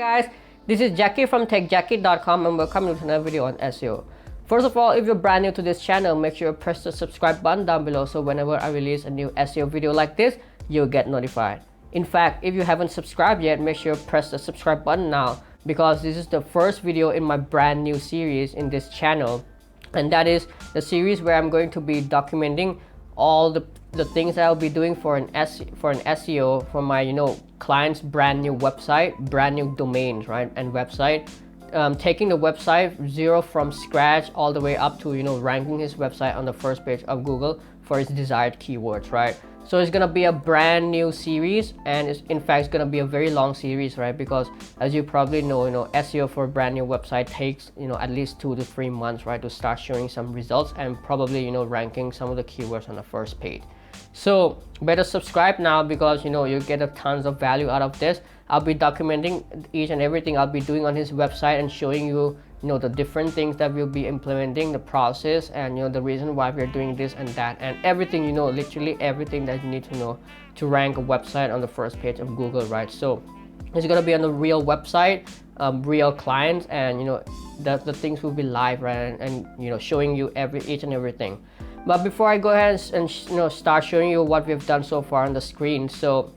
Hey guys, this is Jackie from techjackie.com and welcome to another video on SEO. First of all, if you're brand new to this channel, make sure you press the subscribe button down below so whenever I release a new SEO video like this, you'll get notified. In fact, if you haven't subscribed yet, make sure you press the subscribe button now because this is the first video in my brand new series in this channel, and that is the series where I'm going to be documenting all the things that I'll be doing for an SEO for my client's brand new website, brand new domains, right, and website, taking the website zero from scratch all the way up to ranking his website on the first page of Google for his desired keywords, right? So it's gonna be a brand new series, and in fact it's gonna be a very long series, right? Because as you probably know, SEO for a brand new website takes at least 2 to 3 months, right, to start showing some results and probably ranking some of the keywords on the first page. So better subscribe now because you get a tons of value out of this. I'll be documenting each and everything I'll be doing on his website and showing you the different things that we'll be implementing, the process, and the reason why we're doing this and that, and everything, literally everything that you need to know to rank a website on the first page of Google, right? So it's gonna be on the real website, real clients, and the things will be live, right, and showing you each and everything. But before I go ahead and start showing you what we've done so far on the screen, so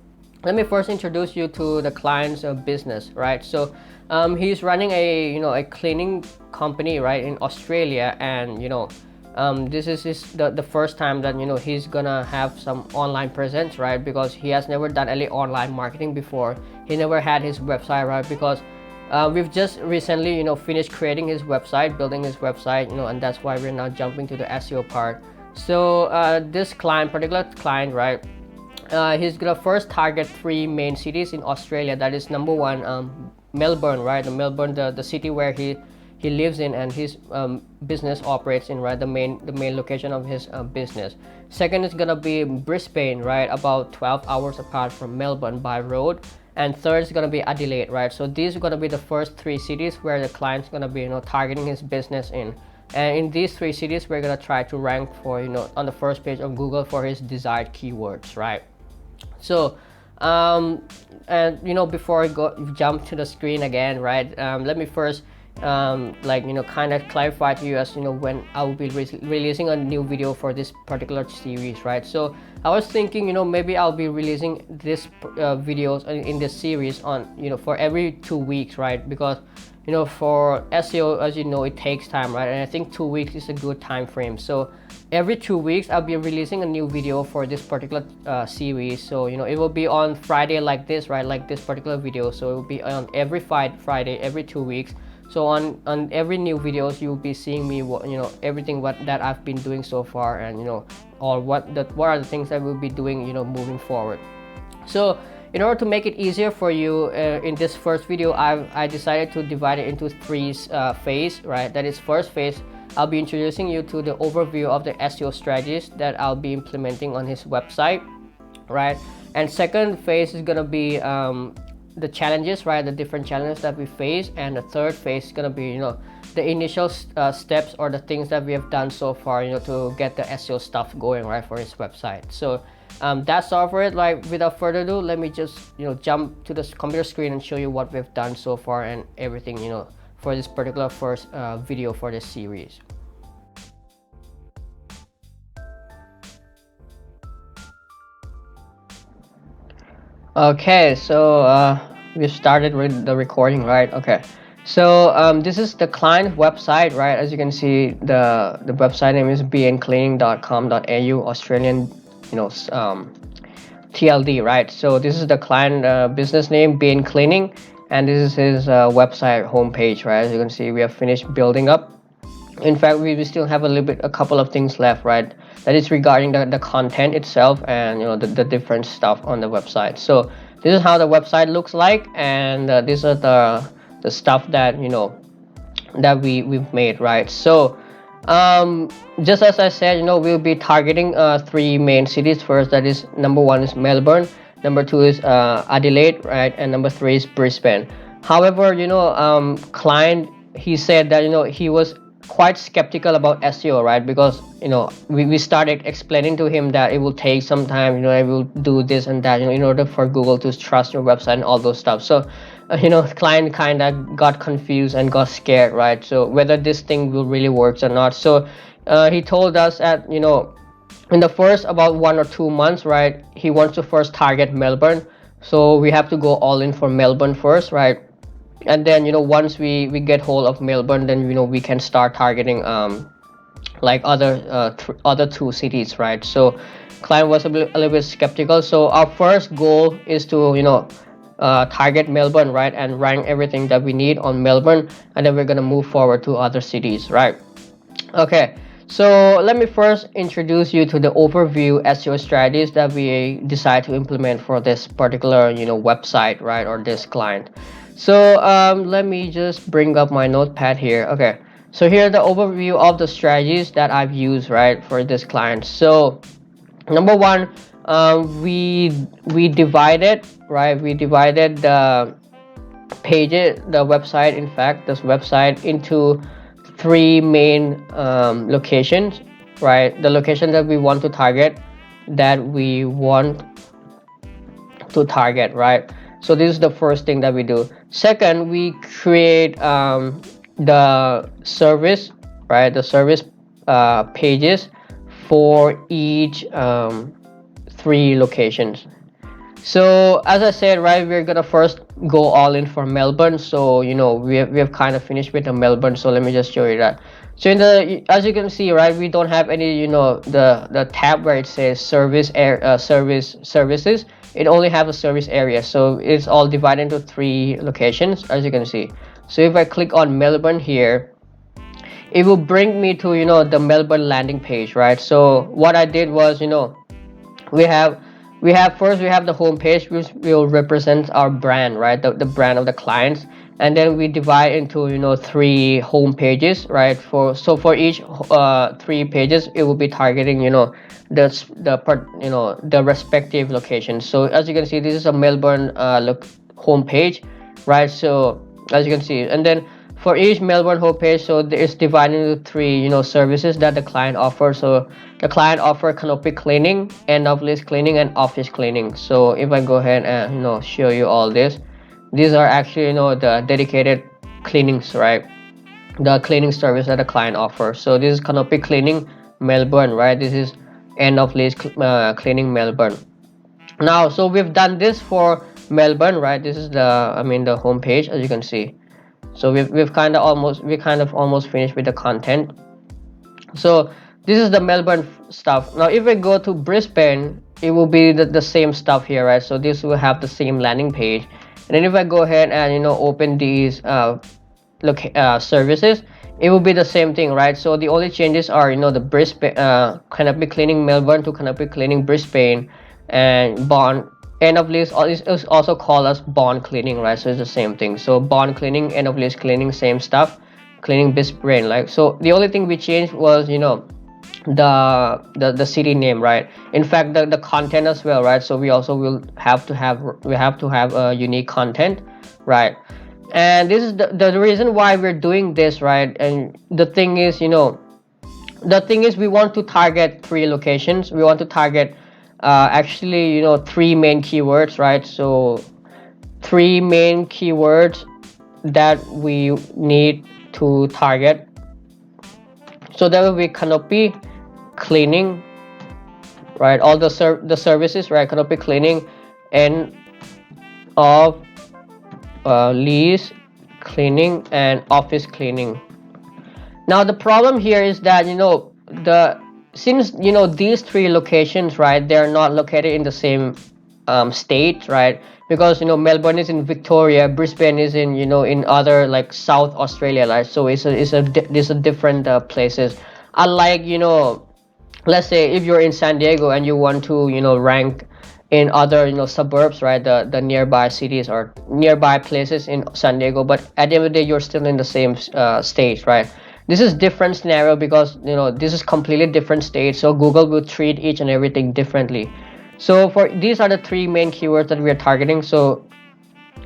let me first introduce you to the client's business, right? So he's running a cleaning company, right, in Australia, and this is the first time that he's gonna have some online presence, right? Because he has never done any online marketing before. He never had his website, right? Because we've just recently finished creating his website, building his website, and that's why we're now jumping to the SEO part. So this particular client, right, he's gonna first target 3 main cities in Australia. That is number 1, Melbourne, right? The city where he lives in and his business operates in, right? The main location of his business. Second is gonna be Brisbane, right? About 12 hours apart from Melbourne by road. And third is gonna be Adelaide, right? So these are gonna be the first 3 cities where the client's gonna be targeting his business in. And in these 3 cities, we're gonna try to rank for on the first page of Google for his desired keywords, right? So and before I jump to the screen again, right, let me first kind of clarify to you as when I will be releasing a new video for this particular series, right? So I was thinking maybe I'll be releasing this videos in this series on for every 2 weeks, right? Because for SEO, as it takes time, right? And I think 2 weeks is a good time frame. So every 2 weeks I'll be releasing a new video for this particular series. So it will be on Friday like this, right, like this particular video. So it will be on every Friday every 2 weeks. So on every new videos you'll be seeing me everything that I've been doing so far, and or what are the things that we'll be doing moving forward. So in order to make it easier for you, in this first video I decided to divide it into 3 phases, right? That is, first phase, I'll be introducing you to the overview of the SEO strategies that I'll be implementing on his website, right? And second phase is gonna be the challenges, right, the different challenges that we face. And the third phase is gonna be the initial steps or the things that we have done so far to get the SEO stuff going, right, for his website. So that's all for it. Like, without further ado, let me just jump to the computer screen and show you what we've done so far and everything for this particular first video for this series. Okay, so we started with the recording, right? Okay, so this is the client website, right? As you can see, the website name is bncleaning.com.au, Australian TLD, right? So this is the client business name, BN Cleaning, and this is his website homepage, right? As you can see, we have finished building up. In fact, we still have a couple of things left, right? That is regarding the content itself and the different stuff on the website. So this is how the website looks like, and these are the stuff that that we've made, right? So just as I said, we'll be targeting 3 main cities. First, that is, number 1 is Melbourne, number 2 is Adelaide, right, and number 3 is Brisbane. However, client, he said that he was quite skeptical about SEO, right? Because we started explaining to him that it will take some time, I will do this and that, in order for Google to trust your website and all those stuff. So client kind of got confused and got scared, right? So whether this thing will really works or not. So he told us that, in the first about 1 or 2 months, right, he wants to first target Melbourne. So we have to go all in for Melbourne first, right? And then, once we get hold of Melbourne, then, we can start targeting like other two cities, right? So client was a little bit skeptical. So our first goal is to, target Melbourne, right, and rank everything that we need on Melbourne, and then we're gonna move forward to other cities, right? Okay, so let me first introduce you to the overview SEO strategies that we decide to implement for this particular, website, right, or this client. So let me just bring up my notepad here. Okay, so here are the overview of the strategies that I've used, right, for this client. So number one, we divided, right, we divided the pages, the website, in fact, this website into three main locations, right? The location that we want to target, right? So this is the first thing that we do. Second, we create the service, right? The service pages for each three locations. So as I said, right, we're gonna first go all in for Melbourne. So we have kind of finished with the Melbourne. So let me just show you that. So as you can see, right, we don't have any, the tab where it says services. It only have a service area. So it's all divided into three locations, as you can see. So if I click on Melbourne here, it will bring me to, the Melbourne landing page, right? So what I did was, we have we have the home page, which will represent our brand, right, the brand of the clients. And then we divide into, three home pages, right? For each three pages, it will be targeting, the respective locations. So as you can see, this is a Melbourne home page, right? So as you can see, and then for each Melbourne homepage, so it's divided into three, services that the client offers. So the client offer canopy cleaning, end of list cleaning, and office cleaning. So if I go ahead and, show you all this, these are actually, the dedicated cleanings, right? The cleaning service that the client offers. So this is canopy cleaning Melbourne, right? This is end of list cleaning Melbourne. Now, so we've done this for Melbourne, right? This is the home page, as you can see. So we've kind of almost finished with the content. So this is the Melbourne stuff. Now if I go to Brisbane, it will be the same stuff here, right? So this will have the same landing page. And then if I go ahead and, open these services, it will be the same thing, right? So the only changes are, the Brisbane canopy cleaning Melbourne to canopy cleaning Brisbane, and bond end of list is also called as bond cleaning, right? So it's the same thing. So bond cleaning, end of list cleaning, same stuff, cleaning Brisbane. Like, so the only thing we changed was, the city name, right? In fact, the content as well, right? So we also will have to have a unique content, right? And this is the reason why we're doing this, right? And the thing is, we want to target three locations. We want to target actually, three main keywords, right? So three main keywords that we need to target. So that will be canopy cleaning, right? All the services, right? Canopy cleaning, end of lease cleaning, and office cleaning. Now the problem here is that, since these three locations, right, they're not located in the same state, right? Because Melbourne is in Victoria, Brisbane is in, in other like South Australia, right? So these are different places. Unlike, let's say if you're in San Diego and you want to, rank in other, suburbs, right, the nearby cities or nearby places in San Diego, but at the end of the day you're still in the same state, right? This is different scenario because, this is completely different state, so Google will treat each and everything differently. So for these are the three main keywords that we are targeting. So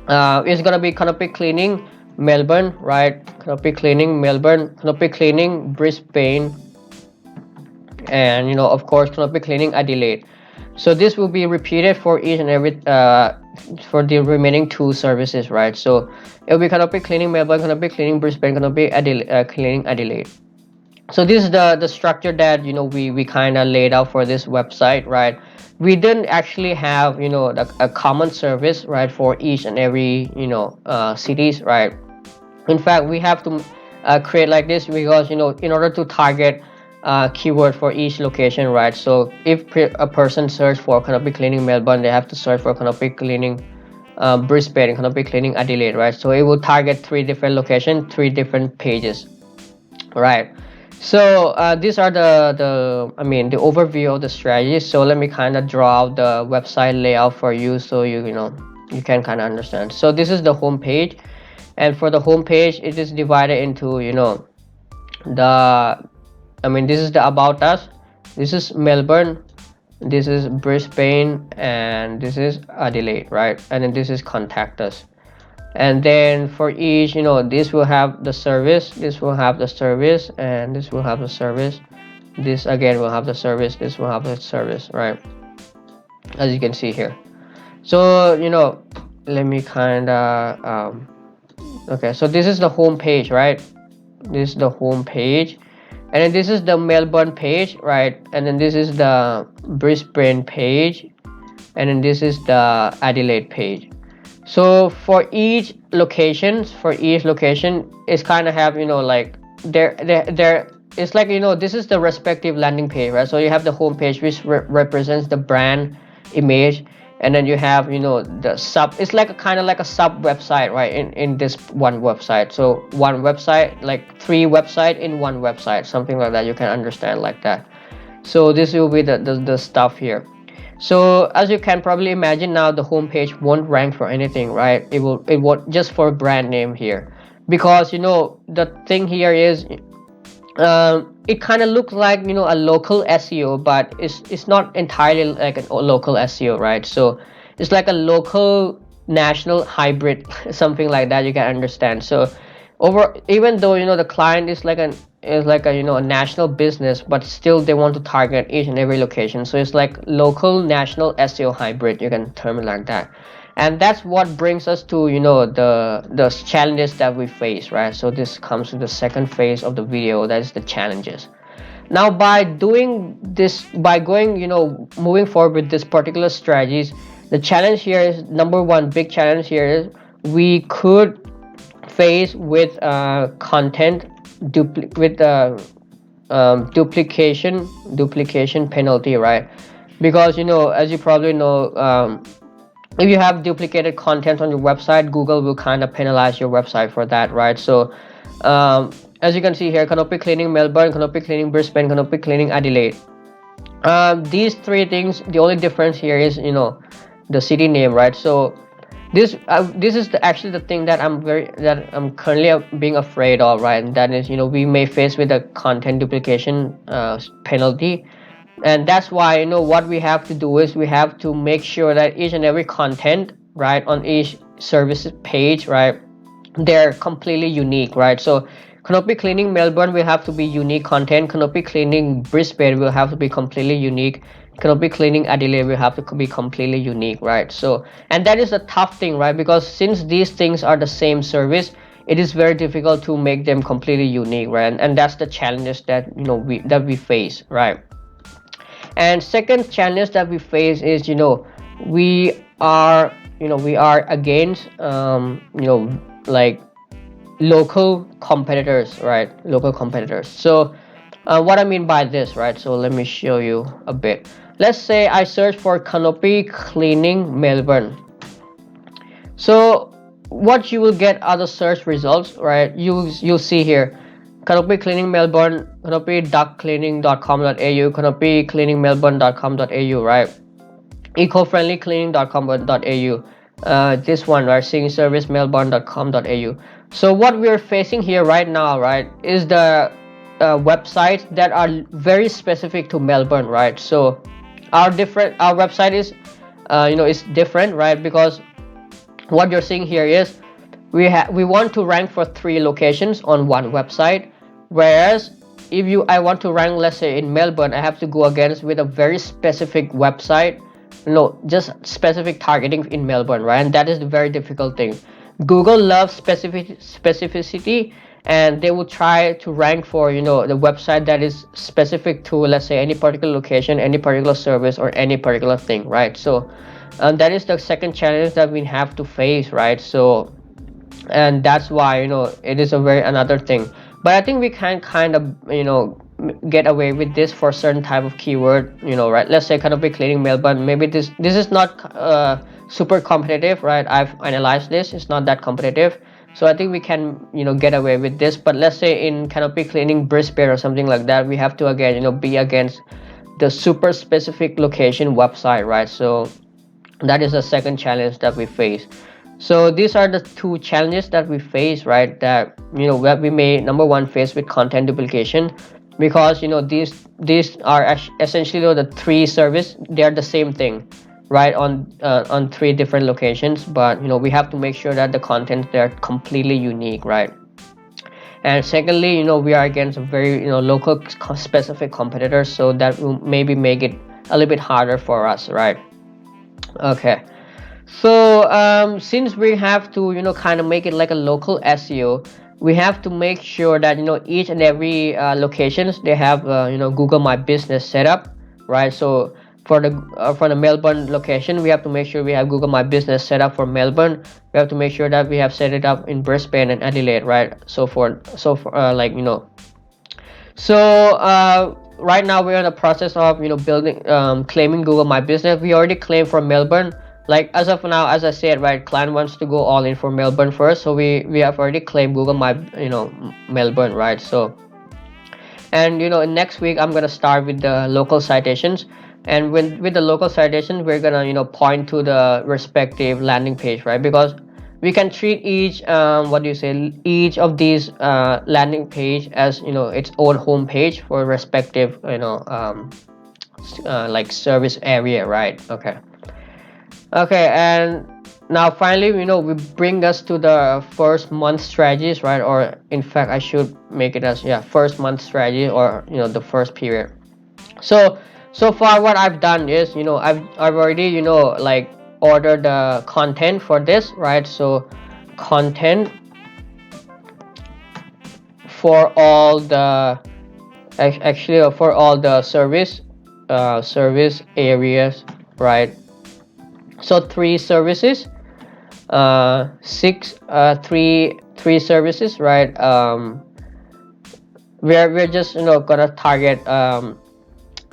it's gonna be canopy cleaning Melbourne, right? Canopy cleaning Melbourne, canopy cleaning Brisbane, and of course canopy cleaning Adelaide. So this will be repeated for each and every for the remaining two services, right? So it'll be Canopy Cleaning Melbourne, Canopy Cleaning Brisbane, Canopy Cleaning Adelaide. So this is the structure that we kind of laid out for this website, right? We didn't actually have a common service, right, for each and every cities, right? In fact, we have to create like this because in order to target keyword for each location, right? So if a person search for Canopy Cleaning Melbourne, they have to search for Canopy Cleaning Brisbane, Canopy Cleaning Adelaide, right? So it will target 3 different locations, 3 different pages, right? So these are the overview of the strategy. So let me kind of draw out the website layout for you, so you can kind of understand. So this is the home page, and for the home page, it is divided into this is the about us, this is Melbourne, this is Brisbane, and this is Adelaide, right? And then this is contact us. And then for each, this will have the service, this will have the service, and this will have the service, this again will have the service, this will have the service, right? As you can see here. So let me kind of okay, so this is the home page, right? This is the home page, and then this is the Melbourne page, right? And then this is the Brisbane page, and then this is the Adelaide page. So for each location, it's kind of have like there it's like this is the respective landing page, right? So you have the home page, which represents the brand image, and then you have the sub, it's like kind of like a sub website, right, in this one website. So one website, like 3 website in one website, something like that. You can understand like that. So this will be the stuff here. So as you can probably imagine, now the homepage won't rank for anything, right? It won't, just for brand name here, because the thing here is it kind of looks like a local SEO, but it's not entirely like a local SEO, right? So it's like a local national hybrid something like that, you can understand. So even though the client is like a a national business, but still they want to target each and every location. So it's like local national SEO hybrid, you can term it like that. And that's what brings us to the challenges that we face, right? So this comes to the second phase of the video, that is the challenges. Now by doing this, by going moving forward with this particular strategies, the challenge here is, number one big challenge here is we could face with content duplication penalty, right? Because as you probably know, if you have duplicated content on your website, Google will kind of penalize your website for that, right? So as you can see here, Canopy Cleaning Melbourne, Canopy Cleaning Brisbane, Canopy Cleaning Adelaide, these 3 things, the only difference here is the city name, right? So this is actually the thing that I'm currently being afraid of, right? And that is we may face with a content duplication penalty. And that's why what we have to do is we have to make sure that each and every content, right, on each service page, right, they're completely unique, right? So Canopy Cleaning Melbourne will have to be unique content, Canopy Cleaning Brisbane will have to be completely unique, Canopy Cleaning Adelaide will have to be completely unique, right? So, and that is the tough thing, right? Because since these things are the same service, it is very difficult to make them completely unique, right? And that's the challenges that we face, right? And second challenge that we face is we are against like local competitors, right? Local competitors. So what I mean by this, right? So let me show you a bit. Let's say I search for Canopy Cleaning Melbourne. So what you will get are the search results, right? You'll see here Canopy Cleaning Melbourne, canopy-cleaning.com.au, canopy-cleaningmelbourne.com.au, right? Eco-friendly-cleaning.com.au, this one, right? singservice-melbourne.com.au. So what we're facing here right now, right, is the websites that are very specific to Melbourne, right? So our website is is different, right? Because what you're seeing here is we want to rank for 3 locations on one website, whereas if I want to rank, let's say in Melbourne, I have to go against with a very specific website just specific targeting in Melbourne, right? And that is the very difficult thing. Google loves specificity, and they will try to rank for the website that is specific to, let's say, any particular location, any particular service, or any particular thing, right? So that is the second challenge that we have to face, right? So, and that's why it is a very another thing. But I think we can kind of get away with this for certain type of keyword, right? Let's say canopy cleaning Melbourne. Maybe this is not super competitive, right? I've analyzed this, it's not that competitive, so I think we can get away with this. But let's say in canopy cleaning Brisbane or something like that, we have to again be against the super specific location website, right? So that is the second challenge that we face. So these are the two challenges that we face, right? That that we may, number one, face with content duplication, because these are essentially the three service, they are the same thing, right? On three different locations, but we have to make sure that the content, they're completely unique, right? And secondly, we are against a very local specific competitors, so that will maybe make it a little bit harder for us, right? Okay. So since we have to kind of make it like a local SEO, we have to make sure that each and every locations, they have Google My Business set up, right? So for the Melbourne location, we have to make sure we have Google My Business set up for Melbourne. We have to make sure that we have set it up in Brisbane and Adelaide, right? So for right now we're in the process of building, claiming Google My Business. We already claimed for Melbourne. Like as of now, as I said, right, client wants to go all in for Melbourne first, so we have already claimed Google My Melbourne, right? So, and next week I'm gonna start with the local citations, and with the local citations, we're gonna point to the respective landing page, right? Because we can treat each each of these landing page as its own home page for respective like service area, right? Okay, and now finally we bring us to the first month strategies, right? Or in fact, I should make it as first month strategy, or the first period. So far what I've done is I've already like ordered the content for this, right? So content for all the for all the service areas, right? So three services, three services, right? We're just gonna target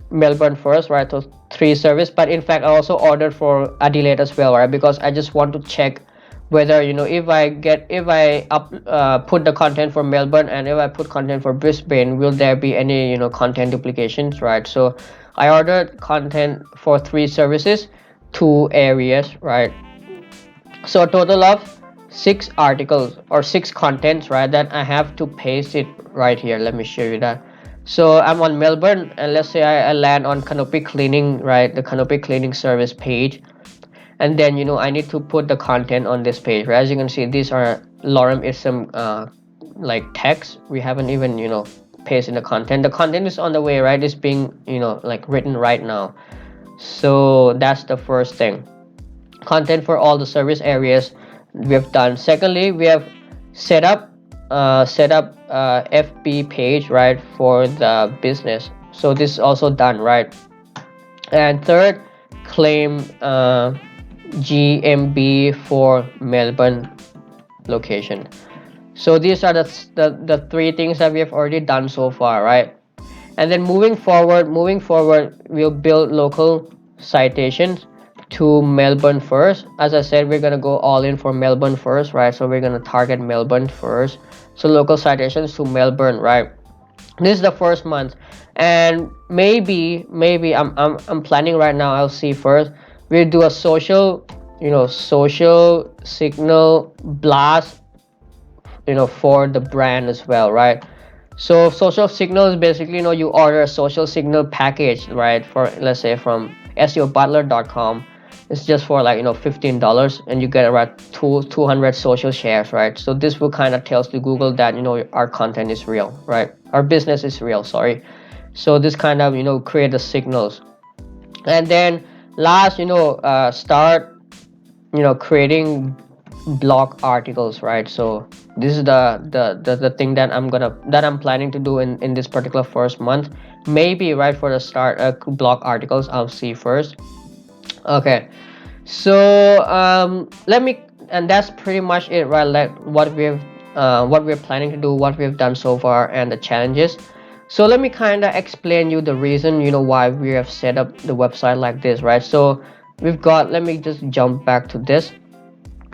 Melbourne first, right? So three service, but in fact I also ordered for Adelaide as well, right? Because I just want to check whether if I put the content for Melbourne, and if I put content for Brisbane, will there be any content duplications, right? So I ordered content for three services, two areas, right? So a total of 6 articles or 6 contents, right, that I have to paste it right here. Let me show you that. So I'm on Melbourne, and let's say I land on canopy cleaning, right? The canopy cleaning service page, and then I need to put the content on this page, right? As you can see, these are lorem ipsum like text. We haven't even pasted the content. The content is on the way, right? It's being like written right now. So that's the first thing. Content for all the service areas we have done. Secondly, we have set up FB page, right, for the business. So this is also done, right? And third, claim GMB for Melbourne location. So these are the three things that we have already done so far, right? And then moving forward, we'll build local citations to Melbourne first. As I said, we're gonna go all in for Melbourne first, right? So we're gonna target Melbourne first. So local citations to Melbourne, right? This is the first month, and maybe I'm planning right now. I'll see first. We'll do a social signal blast, for the brand as well, right? So social signal is basically you order a social signal package, right? For, let's say, from SEObutler.com. It's just for like $15, and you get around 200 social shares, right? So this will kind of tells to Google that our content is real, right? Our business is real, sorry. So this kind of create the signals. And then last, start, creating blog articles, right? So this is the thing that I'm planning to do in this particular first month. Maybe right for the start, blog articles I'll see first. Okay, so let me, and that's pretty much it, right? Like what we're planning to do, what we've done so far, and the challenges. So let me kind of explain you the reason, why we have set up the website like this, right? So we've got, let me just jump back to this.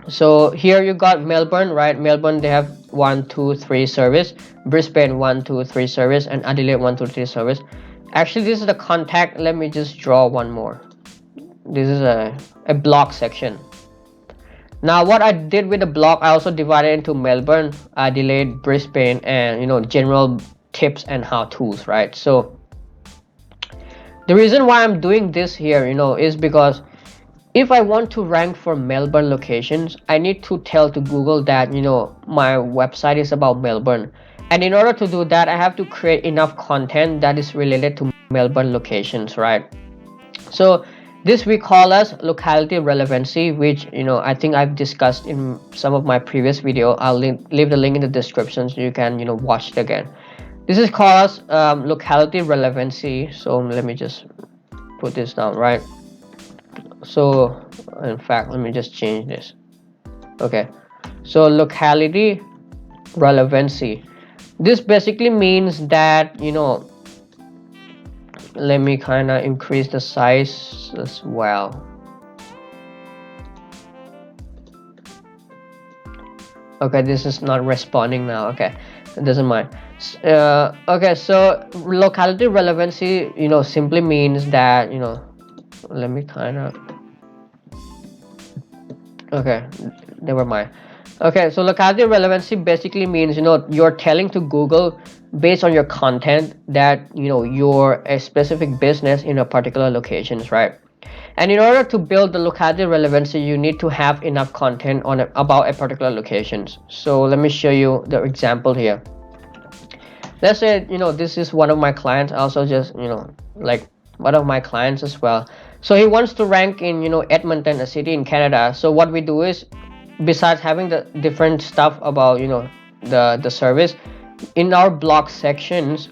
So here you got Melbourne, right? Melbourne, they have 1 2 3 service. Brisbane 1 2 3 service, and Adelaide 1 2 3 service. Actually, this is the contact. Let me just draw one more. This is a block section. Now what I did with the block, I also divided into Melbourne, Adelaide, Brisbane, and general tips and how-tos, right? So the reason why I'm doing this here, is because if I want to rank for Melbourne locations, I need to tell to Google that my website is about Melbourne, and in order to do that, I have to create enough content that is related to Melbourne locations, right? So this we call as locality relevancy, which I think I've discussed in some of my previous video. I'll leave the link in the description so you can watch it again. This is called as locality relevancy. So let me just put this down, right? So in fact, let me just change this. Okay, so locality relevancy, this basically means that let me kind of increase the size as well. Okay, this is not responding now. Okay, it doesn't mind. Okay, so locality relevancy simply means that let me kind of, okay, never mind. Okay, so locality relevancy basically means you're telling to Google based on your content that you're a specific business in a particular locations, right? And in order to build the locality relevancy, you need to have enough content on about a particular locations. So let me show you the example here. Let's say this is one of my clients, also just like one of my clients as well. So he wants to rank in Edmonton, a city in Canada. So what we do is, besides having the different stuff about the service in our blog sections,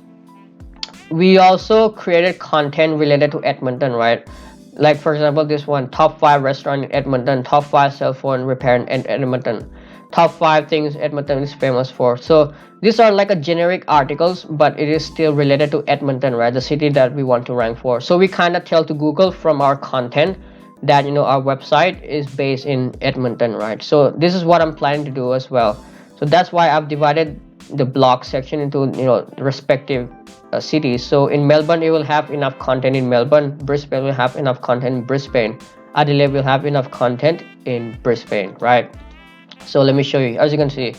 we also created content related to Edmonton, right? Like for example, this one, top 5 restaurant in Edmonton, top 5 cell phone repair in Edmonton, top 5 things Edmonton is famous for. So these are like a generic articles, but it is still related to Edmonton, right? The city that we want to rank for. So we kind of tell to Google from our content that our website is based in Edmonton, right? So this is what I'm planning to do as well. So that's why I've divided the blog section into respective cities. So in Melbourne, it will have enough content in Melbourne. Brisbane will have enough content in Brisbane. Adelaide will have enough content in Brisbane, right? So let me show you. As you can see,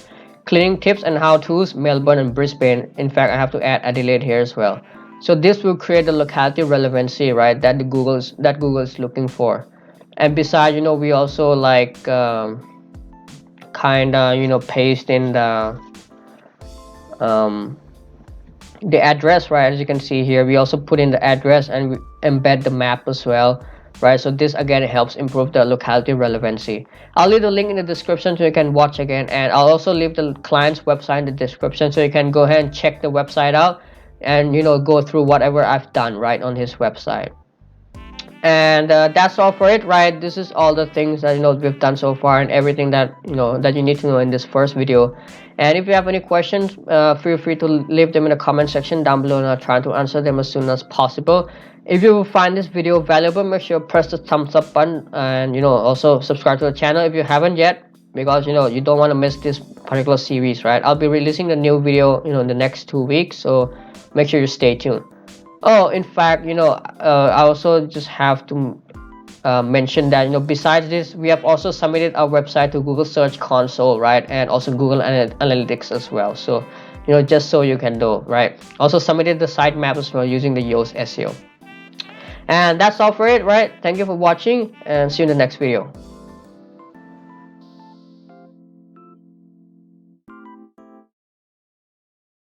cleaning tips and how-tos, Melbourne and Brisbane. In fact, I have to add Adelaide here as well. So this will create the locality relevancy, right, that Google is looking for. And besides, we also like kind of paste in the address, right? As you can see here, we also put in the address and we embed the map as well, right? So this again helps improve the locality relevancy. I'll leave the link in the description so you can watch again, and I'll also leave the client's website in the description so you can go ahead and check the website out and go through whatever I've done right on his website. And that's all for it, right? This is all the things that we've done so far and everything that that you need to know in this first video. And if you have any questions, feel free to leave them in the comment section down below, and I'll try to answer them as soon as possible. If you find this video valuable, make sure to press the thumbs up button, and also subscribe to the channel if you haven't yet, because you don't want to miss this particular series, right? I'll be releasing the new video in the next 2 weeks, so make sure you stay tuned. Oh, in fact, I also just have to mention that besides this, we have also submitted our website to Google Search Console, right, and also Google Analytics as well. So just so you can know, right? Also submitted the sitemap as well using the Yoast SEO. And that's all for it, right? Thank you for watching, and see you in the next video.